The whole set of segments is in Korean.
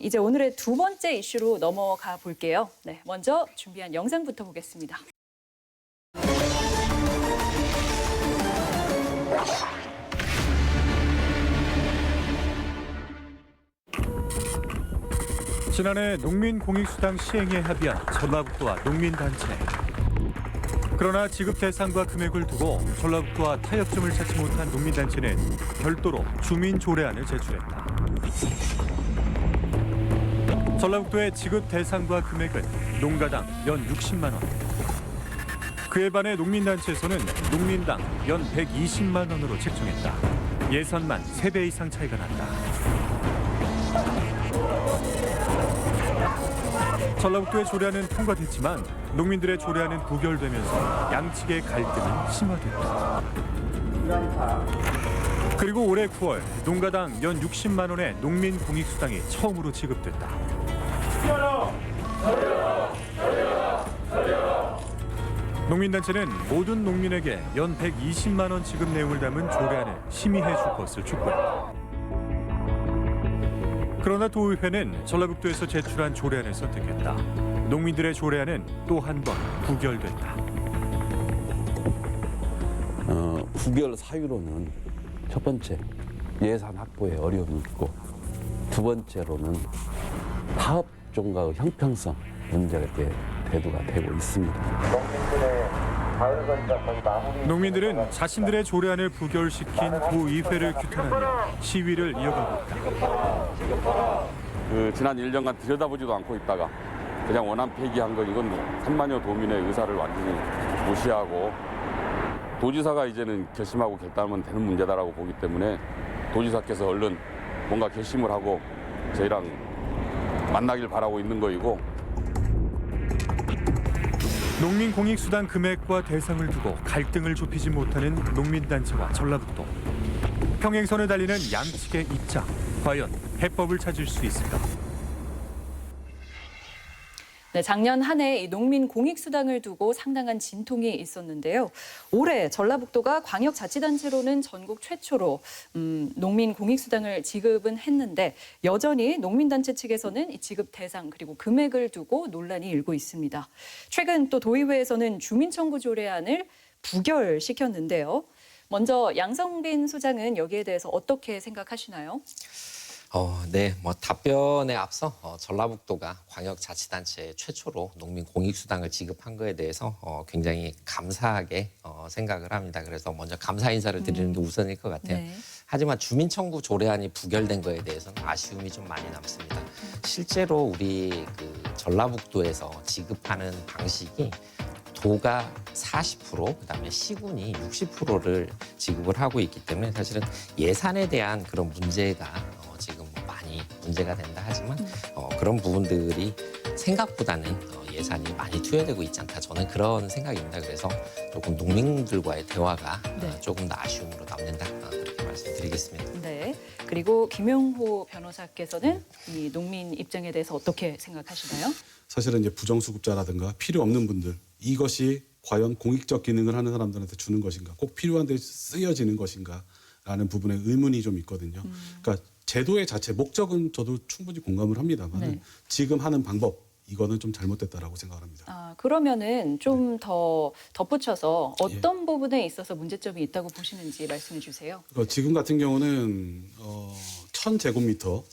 이제 오늘의 두 번째 이슈로 넘어가 볼게요. 네, 먼저 준비한 영상부터 보겠습니다. 지난해 농민공익수당 시행에 합의한 전라북도와 농민단체. 그러나 지급 대상과 금액을 두고 전라북도와 타협점을 찾지 못한 농민단체는 별도로 주민조례안을 제출했다. 전라북도의 지급 대상과 금액은 농가당 연 60만 원. 그에 반해 농민단체에서는 농민당 연 120만 원으로 책정했다. 예산만 3배 이상 차이가 났다. 전라북도의 조례안은 통과됐지만 농민들의 조례안은 부결되면서 양측의 갈등은 심화됐다. 그리고 올해 9월 농가당 연 60만 원의 농민공익수당이 처음으로 지급됐다. 농민단체는 모든 농민에게 연 120만 원 지급 내용을 담은 조례안을 심의해 줄 것을 촉구했다. 그러나 도의회는 전라북도에서 제출한 조례안을 선택했다. 농민들의 조례안은 또 한 번 부결됐다. 부결 사유로는 첫 번째, 예산 확보에 어려움이 있고 두 번째로는 타업종과의 형평성 문제가 대두가 되고 있습니다. 농민들은 자신들의 조례안을 부결시킨 도의회를 규탄하며 시위를 이어가고 있다. 지난 1년간 들여다보지도 않고 있다가 그냥 원안 폐기한 건 이건 3만여 도민의 의사를 완전히 무시하고 도지사가 이제는 결심하고 결단하면 되는 문제다라고 보기 때문에 도지사께서 얼른 뭔가 결심을 하고 저희랑 만나길 바라고 있는 거이고, 농민공익수당 금액과 대상을 두고 갈등을 좁히지 못하는 농민단체와 전라북도. 평행선을 달리는 양측의 입장, 과연 해법을 찾을 수 있을까? 네, 작년 한 해 농민 공익수당을 두고 상당한 진통이 있었는데요. 올해 전라북도가 광역자치단체로는 전국 최초로 농민 공익수당을 지급은 했는데 여전히 농민단체 측에서는 이 지급 대상 그리고 금액을 두고 논란이 일고 있습니다. 최근 또 도의회에서는 주민청구조례안을 부결시켰는데요. 먼저 양성빈 소장은 여기에 대해서 어떻게 생각하시나요? 네, 답변에 앞서 전라북도가 광역자치단체 최초로 농민 공익수당을 지급한 거에 대해서 굉장히 감사하게 생각을 합니다. 그래서 먼저 감사 인사를 드리는 게 우선일 것 같아요. 네. 하지만 주민청구 조례안이 부결된 거에 대해서는 아쉬움이 좀 많이 남습니다. 실제로 우리 전라북도에서 지급하는 방식이 도가 40%, 그다음에 시군이 60%를 지급을 하고 있기 때문에 사실은 예산에 대한 그런 문제가 지금 많이 문제가 된다 하지만 그런 부분들이 생각보다는 예산이 많이 투여되고 있지 않다. 저는 그런 생각입니다. 그래서 조금 농민들과의 대화가 조금 더 아쉬움으로 남는다. 그렇게 말씀드리겠습니다. 네. 그리고 김용호 변호사께서는 이 농민 입장에 대해서 어떻게 생각하시나요? 사실은 이제 부정수급자라든가 필요 없는 분들, 이것이 과연 공익적 기능을 하는 사람들한테 주는 것인가, 꼭 필요한 데 쓰여지는 것인가라는 부분에 의문이 좀 있거든요. 그러니까 제도의 자체 목적은 저도 충분히 공감을 합니다만 지금 하는 방법, 이거는 좀 잘못됐다라고 생각을 합니다. 그러면은 좀 더 덧붙여서 어떤 부분에 있어서 문제점이 있다고 보시는지 말씀해 주세요. 그러니까 지금 같은 경우는 1000제곱미터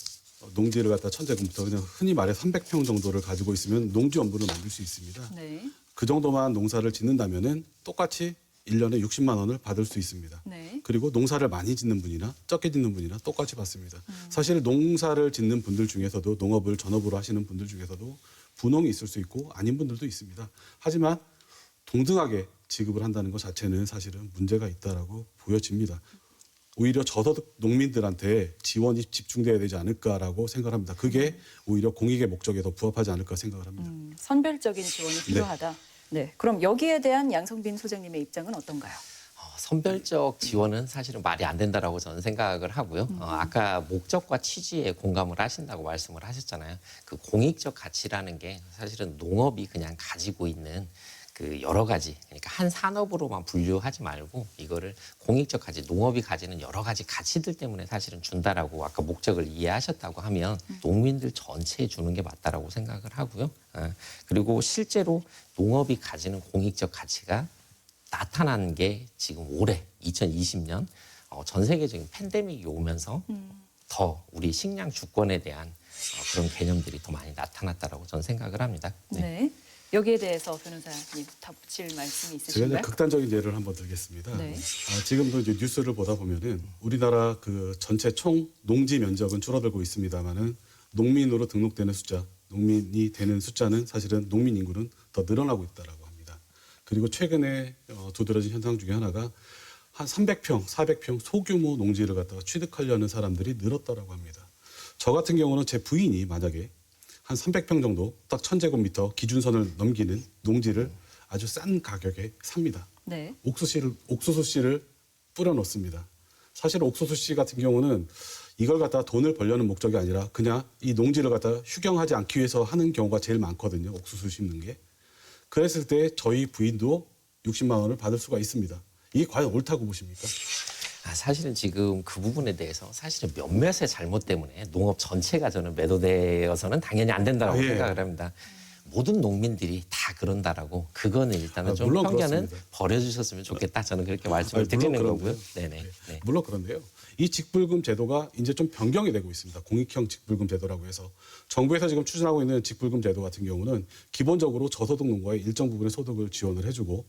농지를 갖다 1000제곱미터 그냥 흔히 말해 300평 정도를 가지고 있으면 농지연분을 만들 수 있습니다. 네. 그 정도만 농사를 짓는다면은 똑같이 1년에 60만 원을 받을 수 있습니다. 네. 그리고 농사를 많이 짓는 분이나 적게 짓는 분이나 똑같이 받습니다. 사실 농사를 짓는 분들 중에서도 농업을 전업으로 하시는 분들 중에서도 분홍이 있을 수 있고 아닌 분들도 있습니다. 하지만 동등하게 지급을 한다는 것 자체는 사실은 문제가 있다라고 보여집니다. 오히려 저소득 농민들한테 지원이 집중돼야 되지 않을까라고 생각합니다. 그게 오히려 공익의 목적에 더 부합하지 않을까 생각을 합니다. 선별적인 지원이 필요하다. 네. 그럼 여기에 대한 양성빈 소장님의 입장은 어떤가요? 선별적 지원은 사실은 말이 안 된다라고 저는 생각을 하고요. 아까 목적과 취지에 공감을 하신다고 말씀을 하셨잖아요. 그 공익적 가치라는 게 사실은 농업이 그냥 가지고 있는 그 여러 가지, 그러니까 한 산업으로만 분류하지 말고 이거를 공익적 가치, 농업이 가지는 여러 가지 가치들 때문에 사실은 준다라고 아까 목적을 이해하셨다고 하면 농민들 전체에 주는 게 맞다라고 생각을 하고요. 그리고 실제로 농업이 가지는 공익적 가치가 나타난 게 지금 올해 2020년 전 세계적인 팬데믹이 오면서 더 우리 식량 주권에 대한 그런 개념들이 더 많이 나타났다라고 저는 생각을 합니다. 네. 여기에 대해서 변호사님 덧붙일 말씀이 제가 이제 있으신가요? 극단적인 예를 한번 들겠습니다. 네. 지금도 이제 뉴스를 보다 보면은 우리나라 그 전체 총 농지 면적은 줄어들고 있습니다만은 농민으로 등록되는 숫자, 농민이 되는 숫자는 사실은 농민 인구는 더 늘어나고 있다라고 합니다. 그리고 최근에 두드러진 현상 중에 하나가 한 300평, 400평 소규모 농지를 갖다가 취득하려는 사람들이 늘었다라고 합니다. 저 같은 경우는 제 부인이 만약에 한 300평 정도 딱 1000제곱미터 기준선을 넘기는 농지를 아주 싼 가격에 삽니다. 네. 옥수수 씨를 뿌려 놓습니다. 사실 옥수수 씨 같은 경우는 이걸 갖다가 돈을 벌려는 목적이 아니라 그냥 이 농지를 갖다가 휴경하지 않기 위해서 하는 경우가 제일 많거든요. 옥수수 심는 게. 그랬을 때 저희 부인도 60만 원을 받을 수가 있습니다. 이게 과연 옳다고 보십니까? 사실은 지금 그 부분에 대해서 사실은 몇몇의 잘못 때문에 농업 전체가 저는 매도되어서는 당연히 안 된다고 예. 생각을 합니다. 모든 농민들이 다 그런다라고 그거는 일단은 좀 물론 편견은 그렇습니다. 버려주셨으면 좋겠다. 저는 그렇게 말씀을 물론 드리는 그런데요. 거고요. 네네. 네. 물론 그런데요. 이 직불금 제도가 이제 좀 변경이 되고 있습니다. 공익형 직불금 제도라고 해서 정부에서 지금 추진하고 있는 직불금 제도 같은 경우는 기본적으로 저소득 농가의 일정 부분의 소득을 지원을 해주고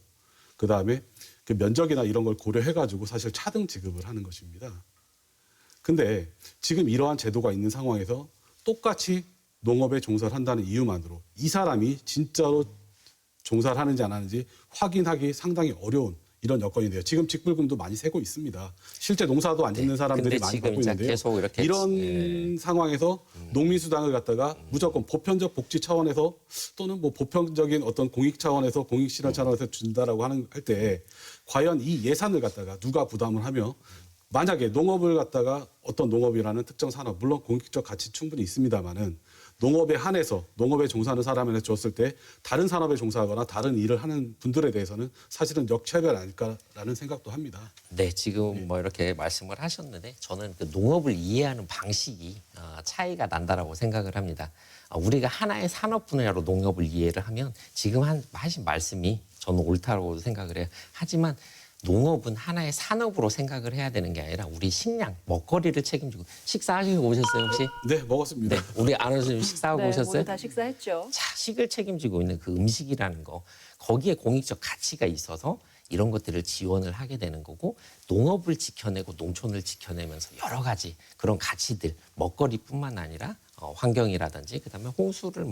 그 다음에 그 면적이나 이런 걸 고려해가지고 사실 차등 지급을 하는 것입니다. 근데 지금 이러한 제도가 있는 상황에서 똑같이 농업에 종사를 한다는 이유만으로 이 사람이 진짜로 종사를 하는지 안 하는지 확인하기 상당히 어려운 이런 여건인데요. 지금 직불금도 많이 세고 있습니다. 실제 농사도 안 짓는 사람들이 근데 많이 지금 받고 이제 있는데요. 계속 이렇게 이런 상황에서 농민수당을 갖다가 무조건 보편적 복지 차원에서 또는 뭐 보편적인 어떤 공익 차원에서 공익 실현 차원에서 준다라고 할 때 과연 이 예산을 갖다가 누가 부담을 하며 만약에 농업을 갖다가 어떤 농업이라는 특정 산업 물론 공익적 가치 충분히 있습니다만은 농업에 한해서 농업에 종사하는 사람한테 줬을 때 다른 산업에 종사하거나 다른 일을 하는 분들에 대해서는 사실은 역차별 아닐까라는 생각도 합니다. 네, 지금 뭐 이렇게 말씀을 하셨는데 저는 그 농업을 이해하는 방식이 차이가 난다라고 생각을 합니다. 우리가 하나의 산업 분야로 농업을 이해를 하면 지금 하신 말씀이 저는 옳다고 생각을 해요. 하지만 농업은 하나의 산업으로 생각을 해야 되는 게 아니라 우리 식량, 먹거리를 책임지고 식사하시고 오셨어요 혹시? 네, 먹었습니다. 네, 우리 아나운서님 식사하고 네, 오셨어요? 모두 다 식사했죠. 자, 식을 책임지고 있는 그 음식이라는 거 거기에 공익적 가치가 있어서 이런 것들을 지원을 하게 되는 거고 농업을 지켜내고 농촌을 지켜내면서 여러 가지 그런 가치들 먹거리뿐만 아니라 환경이라든지 그다음에 홍수를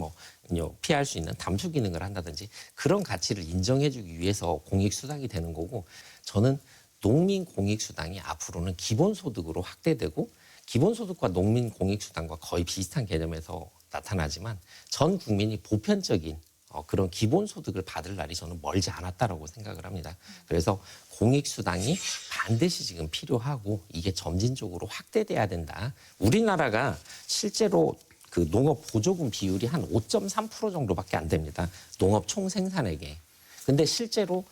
피할 수 있는 담수 기능을 한다든지 그런 가치를 인정해주기 위해서 공익수당이 되는 거고 저는 농민 공익수당이 앞으로는 기본소득으로 확대되고 기본소득과 농민 공익수당과 거의 비슷한 개념에서 나타나지만 전 국민이 보편적인 그런 기본소득을 받을 날이 저는 멀지 않았다라고 생각을 합니다. 그래서 공익수당이 반드시 지금 필요하고 이게 점진적으로 확대돼야 된다. 우리나라가 실제로 그 농업 보조금 비율이 한 5.3% 정도밖에 안 됩니다. 농업 총 생산액에. 근데 실제로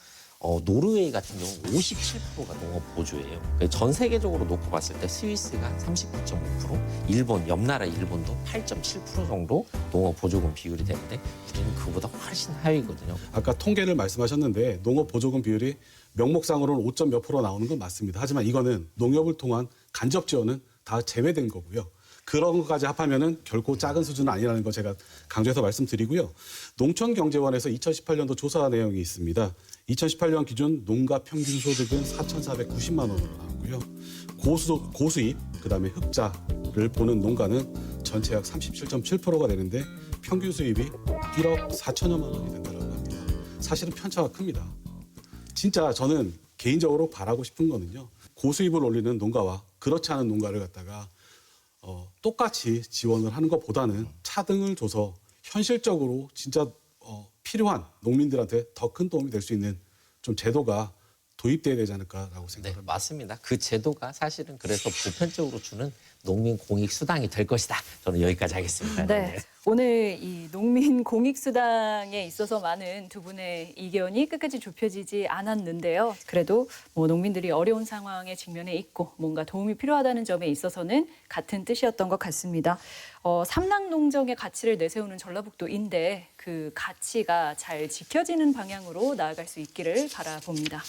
노르웨이 같은 경우 57%가 농업 보조예요. 전 세계적으로 놓고 봤을 때 스위스가 한 39.5%, 일본, 옆나라 일본도 8.7% 정도 농업 보조금 비율이 되는데 우리는 그보다 훨씬 하위거든요. 아까 통계를 말씀하셨는데 농업 보조금 비율이 명목상으로는 5점 몇 프로 나오는 건 맞습니다. 하지만 이거는 농협을 통한 간접 지원은 다 제외된 거고요. 그런 것까지 합하면은 결코 작은 수준은 아니라는 거 제가 강조해서 말씀드리고요. 농촌경제원에서 2018년도 조사 내용이 있습니다. 2018년 기준 농가 평균 소득은 4,490만 원으로 나오고요. 고수입, 그다음에 흑자를 보는 농가는 전체 약 37.7%가 되는데 평균 수입이 1억 4천여만 원이 된다고 합니다. 사실은 편차가 큽니다. 진짜 저는 개인적으로 바라고 싶은 거는요. 고수입을 올리는 농가와 그렇지 않은 농가를 갖다가 똑같이 지원을 하는 것보다는 차등을 줘서 현실적으로 진짜 필요한 농민들한테 더 큰 도움이 될 수 있는 좀 제도가 도입돼야 되지 않을까라고 네, 생각합니다. 맞습니다. 그 제도가 사실은 그래서 보편적으로 주는 농민 공익 수당이 될 것이다. 저는 여기까지 하겠습니다. 네. 오늘 이 농민 공익수당에 있어서 많은 두 분의 이견이 끝까지 좁혀지지 않았는데요. 그래도 뭐 농민들이 어려운 상황에 직면해 있고 뭔가 도움이 필요하다는 점에 있어서는 같은 뜻이었던 것 같습니다. 삼락농정의 가치를 내세우는 전라북도인데 그 가치가 잘 지켜지는 방향으로 나아갈 수 있기를 바라봅니다.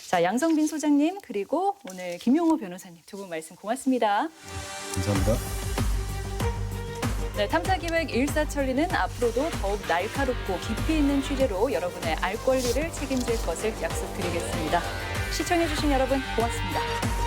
자, 양성빈 소장님 그리고 오늘 김용호 변호사님 두 분 말씀 고맙습니다. 감사합니다. 네, 탐사기획 일사천리는 앞으로도 더욱 날카롭고 깊이 있는 취재로 여러분의 알 권리를 책임질 것을 약속드리겠습니다. 시청해주신 여러분 고맙습니다.